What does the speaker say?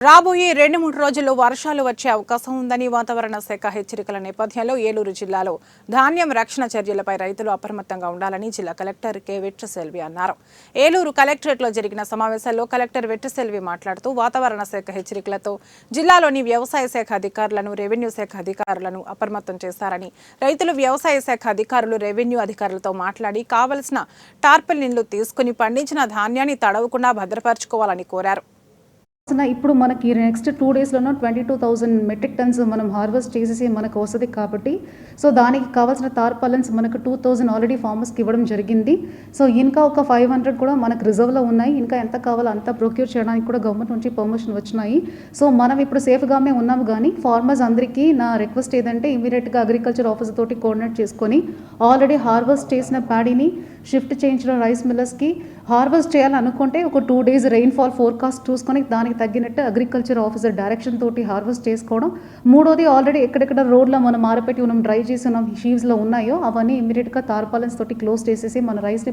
రాబోయే 2-3 రోజుల్లో వర్షాలు వచ్చే అవకాశం ఉందని వాతావరణ శాఖ హెచ్చరికల నేపథ్యంలో ఏలూరు జిల్లాలో ధాన్యం రక్షణ చర్యలపై రైతులు అప్రమత్తంగా ఉండాలని జిల్లా కలెక్టర్ కె వెట్రిసెల్వి అన్నారు. ఏలూరు కలెక్టరేట్లో జరిగిన సమావేశంలో కలెక్టర్ వెట్రిసెల్వి మాట్లాడుతూ వాతావరణ శాఖ హెచ్చరికలతో జిల్లాలోని వ్యవసాయ శాఖ అధికారులను, రెవెన్యూ శాఖ అధికారులను అప్రమత్తం చేశారని, రైతులు వ్యవసాయ శాఖ అధికారులు, రెవెన్యూ అధికారులతో మాట్లాడి కావలసిన టార్పాలిన్లు తీసుకుని పండించిన ధాన్యాన్ని తడవకుండా భద్రపరచుకోవాలని కోరారు. ఇప్పుడు మనకి నెక్స్ట్ 2 డేస్లోనో 22,000 మెట్రిక్ టన్స్ మనం హార్వెస్ట్ చేసేసి మనకు వస్తుంది కాబట్టి సో దానికి కావాల్సిన టార్పాలిన్స్ మనకు 2,000 ఆల్రెడీ ఫార్మర్స్కి ఇవ్వడం జరిగింది. సో ఇంకా ఒక 500 కూడా మనకు రిజర్వ్లో ఉన్నాయి. ఇంకా ఎంత కావాలో అంత ప్రొక్యూర్ చేయడానికి కూడా గవర్నమెంట్ నుంచి పర్మిషన్ వచ్చినాయి. సో మనం ఇప్పుడు సేఫ్గానే ఉన్నాము. కానీ ఫార్మర్స్ అందరికీ నా రిక్వెస్ట్ ఏదంటే ఇమీడియట్గా అగ్రికల్చర్ ఆఫీసర్ తోటి కోఆర్డినేట్ చేసుకొని ఆల్రెడీ హార్వెస్ట్ చేసిన ప్యాడీని షిఫ్ట్ చేయించిన రైస్ మిల్లర్స్కి హార్వెస్ట్ చేయాలనుకుంటే ఒక 2 డేస్ రెయిన్ఫాల్ ఫోర్కాస్ట్ చూసుకొని దానికి తగ్గినట్టు అగ్రికల్చర్ ఆఫీసర్ డైరెక్షన్ తోటి హార్వెస్ట్ చేసుకోవడం. మూడోది ఆల్రెడీ ఎక్కడెక్కడ రోడ్లో మనం ఆరపెట్టి మనం డ్రై చేసి ఉన్న షీవ్స్లో ఉన్నాయో అవన్నీ ఇమీడియట్గా టార్పాలిన్స్ తోటి క్లోజ్ చేసేసి మన రైస్ని